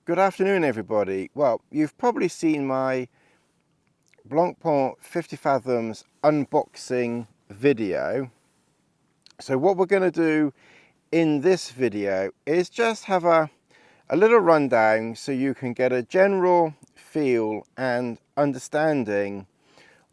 Good afternoon, everybody. Well, you've probably seen my Blancpain 50 Fathoms unboxing video. So what we're going to do in this video is just have a little rundown so you can get a general feel and understanding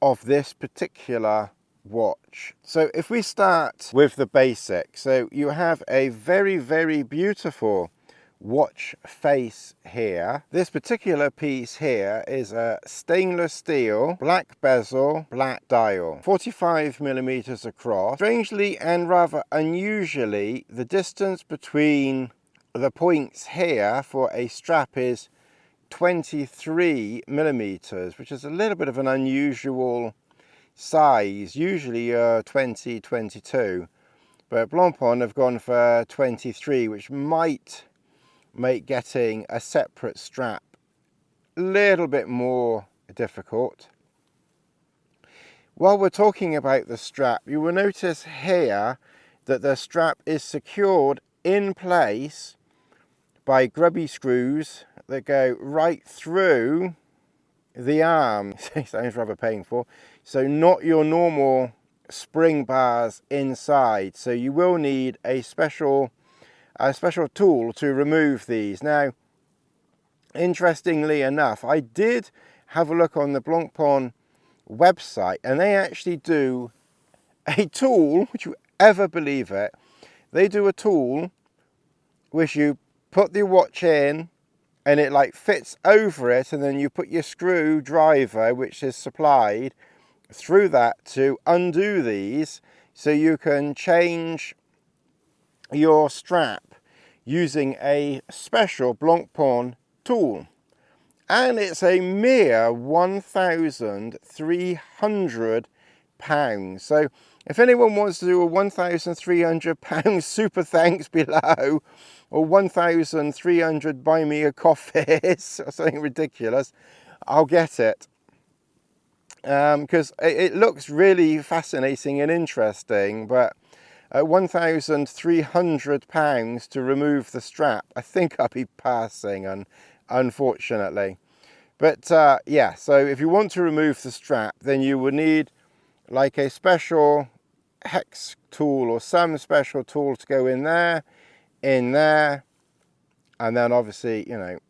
of this particular watch. So if we start with the basics, so you have a very beautiful watch face here. This particular piece here is a stainless steel, black bezel, black dial, 45mm across. Strangely and rather unusually, the distance between the points here for a strap is 23mm, which is a little bit of an unusual size. Usually 20, 22, but Blancpain have gone for 23, which might make getting a separate strap a little bit more difficult. While we're talking about the strap, you will notice here that the strap is secured in place by grubby screws that go right through the arm. Sounds rather painful. So not your normal spring bars inside. So you will need a special tool to remove these. Now, interestingly enough, I did have a look on the Blancpain website, and they actually do a tool, would you ever believe it? They do a tool which you put the watch in and it like fits over it, and then you put your screwdriver, which is supplied through that, to undo these so you can change your strap using a special Blancpain tool. And it's a mere £1,300. So if anyone wants to do a £1,300 super thanks below, or 1,300 buy me a coffee or something ridiculous, I'll get it. Because it looks really fascinating and interesting, but at £1,300 to remove the strap, I think I'll be passing, unfortunately. But yeah, so if you want to remove the strap, then you would need like a special hex tool or some special tool to go in there, and then obviously, you know,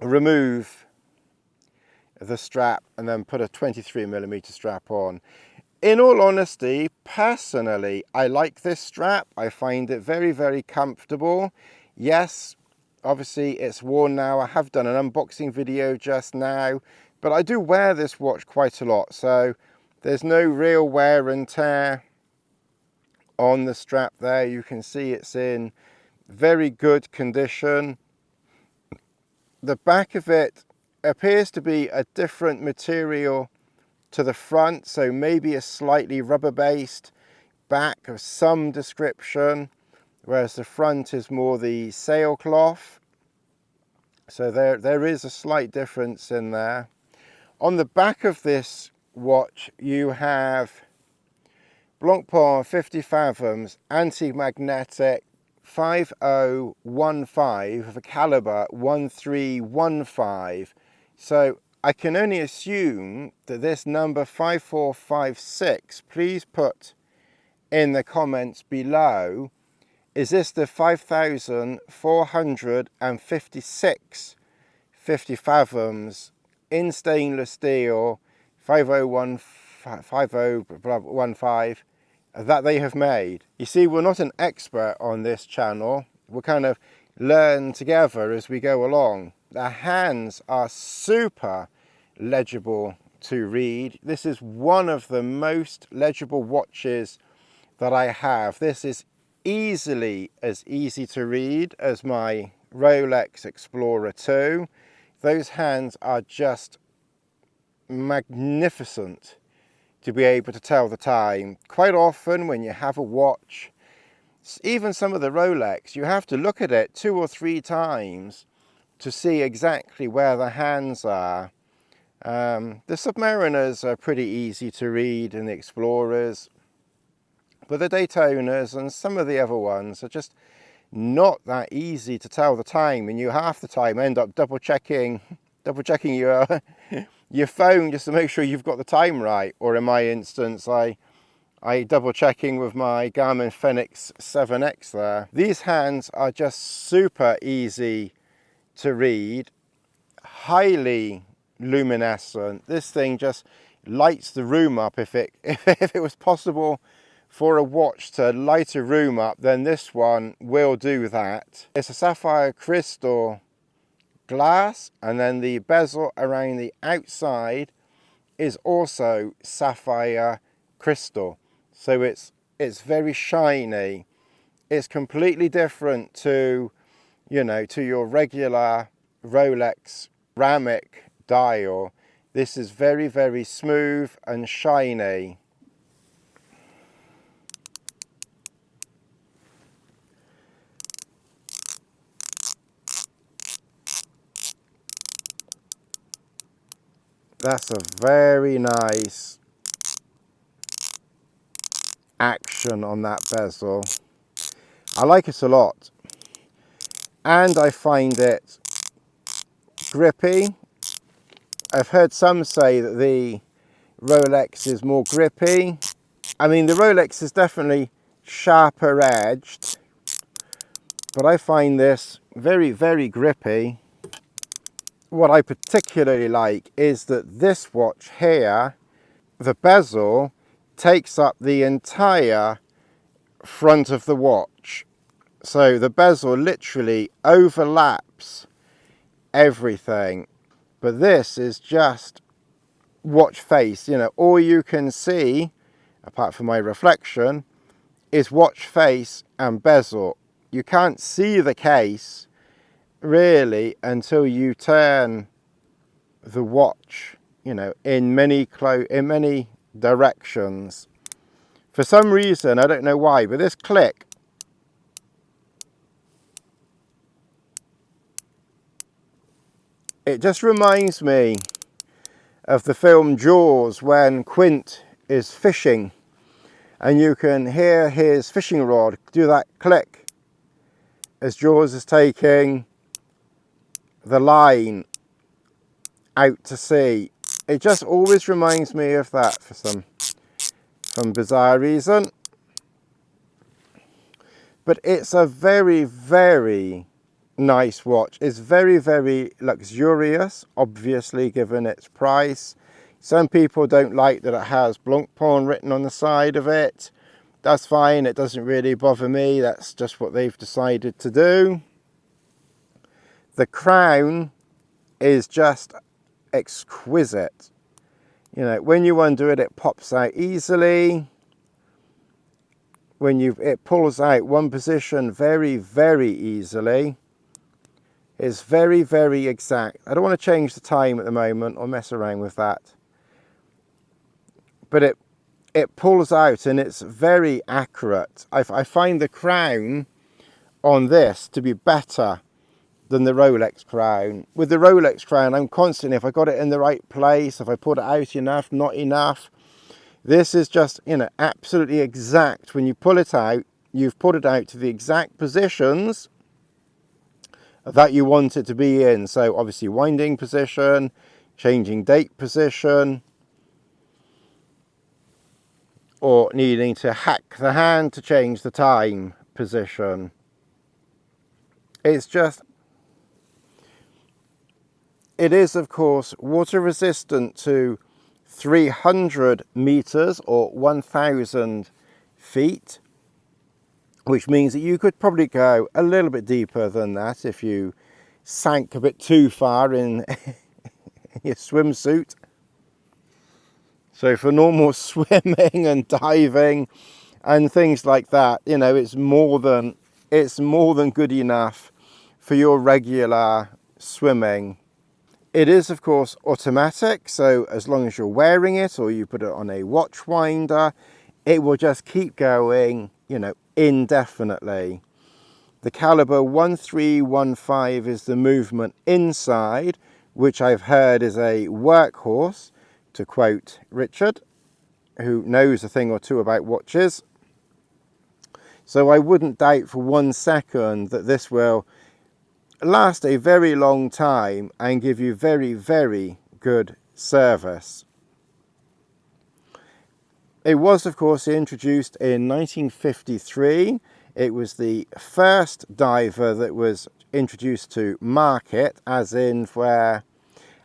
remove the strap and then put a 23mm strap on. In all honesty, personally, I like this strap. I find it very comfortable. Yes, obviously it's worn now. I have done an unboxing video just now, but I do wear this watch quite a lot, so there's no real wear and tear on the strap there. You can see it's in very good condition. The back of it appears to be a different material to the front, so maybe a slightly rubber based back of some description, whereas the front is more the sailcloth. So there is a slight difference in there. On the back of this watch you have Blancpain 50 Fathoms anti-magnetic 5015 with a calibre 1315. So I can only assume that this number 5456, please put in the comments below, is this the 5456 50 Fathoms in stainless steel 5015 that they have made? You see, we're not an expert on this channel. We'll kind of learn together as we go along. The hands are super legible to read. This is one of the most legible watches that I have. This is easily as easy to read as my Rolex Explorer 2. Those hands are just magnificent to be able to tell the time. Quite often when you have a watch, even some of the Rolex, you have to look at it 2 or 3 times to see exactly where the hands are. The Submariners are pretty easy to read, and the Explorers, but the Daytonas and some of the other ones are just not that easy to tell the time, and you half the time end up double checking your your phone just to make sure you've got the time right. Or in my instance, I double checking with my Garmin Fenix 7X there. These hands are just super easy to read, highly luminescent. This thing just lights the room up. If it was possible for a watch to light a room up, then this one will do that. It's a sapphire crystal glass, and then the bezel around the outside is also sapphire crystal, so it's very shiny. It's completely different to, you know, to your regular Rolex ceramic dial. This is very, very smooth and shiny. That's a very nice action on that bezel. I like it a lot, and I find it grippy. I've heard some say that the Rolex is more grippy. I mean, the Rolex is definitely sharper edged, but I find this very, very grippy. What I particularly like is that this watch here, the bezel takes up the entire front of the watch. So the bezel literally overlaps everything. But this is just watch face. You know, all you can see, apart from my reflection, is watch face and bezel. You can't see the case really until you turn the watch, you know, in many directions. For some reason, I don't know why, but this click, it just reminds me of the film Jaws, when Quint is fishing and you can hear his fishing rod do that click as Jaws is taking the line out to sea. It just always reminds me of that for some bizarre reason. But it's a very, very nice watch. It's very, very luxurious, obviously, given its price. Some people don't like that it has Blancpain written on the side of it. That's fine, it doesn't really bother me. That's just what they've decided to do. The crown is just exquisite. You know, when you undo it, it pops out easily. When it pulls out one position very, very easily. It's very, very exact. I don't want to change the time at the moment or mess around with that. But it pulls out and it's very accurate. I find the crown on this to be better than the Rolex crown. With the Rolex crown, I'm constantly, if I got it in the right place, if I put it out enough, not enough. This is just, you know, absolutely exact. When you pull it out, you've put it out to the exact positions that you want it to be in. So obviously winding position, changing date position, or needing to hack the hand to change the time position. It's just, it is of course water resistant to 300 meters or 1,000 feet, which means that you could probably go a little bit deeper than that if you sank a bit too far in your swimsuit. So for normal swimming and diving and things like that, you know, it's more than good enough for your regular swimming. It is of course automatic, so as long as you're wearing it or you put it on a watch winder, it will just keep going, you know, indefinitely. The caliber 1315 is the movement inside, which I've heard is a workhorse, to quote Richard, who knows a thing or two about watches. So I wouldn't doubt for 1 second that this will last a very long time and give you very, very good service. It was, of course, introduced in 1953. It was the first diver that was introduced to market, as in where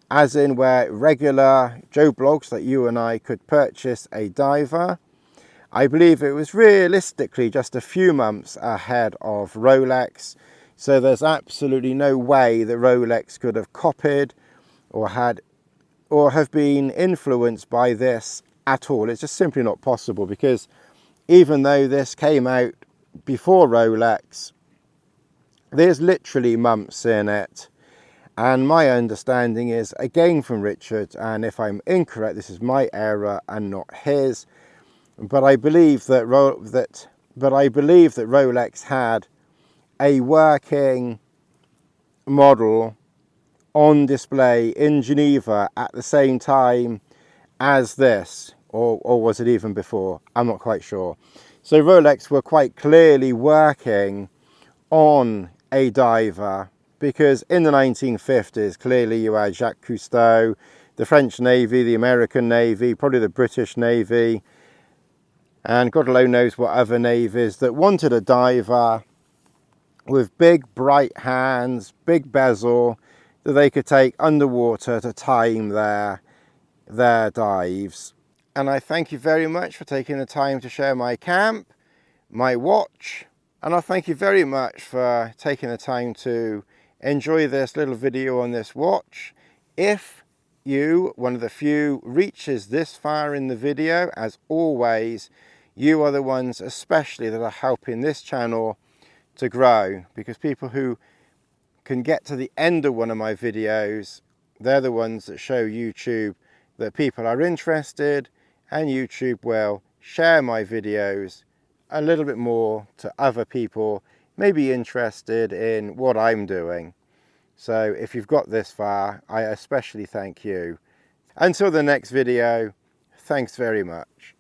regular Joe Blogs like you and I could purchase a diver. I believe it was realistically just a few months ahead of Rolex, so there's absolutely no way that Rolex could have copied or have been influenced by this at all. It's just simply not possible, because even though this came out before Rolex, there's literally months in it. And my understanding is, again from Richard, and if I'm incorrect, this is my error and not his, but I believe that Rolex had a working model on display in Geneva at the same time as this, or was it even before? I'm not quite sure. So Rolex were quite clearly working on a diver, because in the 1950s, clearly you had Jacques Cousteau, the French Navy, the American Navy, probably the British Navy, and God alone knows what other navies that wanted a diver with big bright hands, big bezel, that they could take underwater to time their dives. And I thank you very much for taking the time to share my camp, my watch, and I thank you very much for taking the time to enjoy this little video on this watch. If you, one of the few, reaches this far in the video, as always, you are the ones especially that are helping this channel to grow, because people who can get to the end of one of my videos, they're the ones that show YouTube that people are interested, and YouTube will share my videos a little bit more to other people maybe interested in what I'm doing. So if you've got this far, I especially thank you. Until the next video, thanks very much.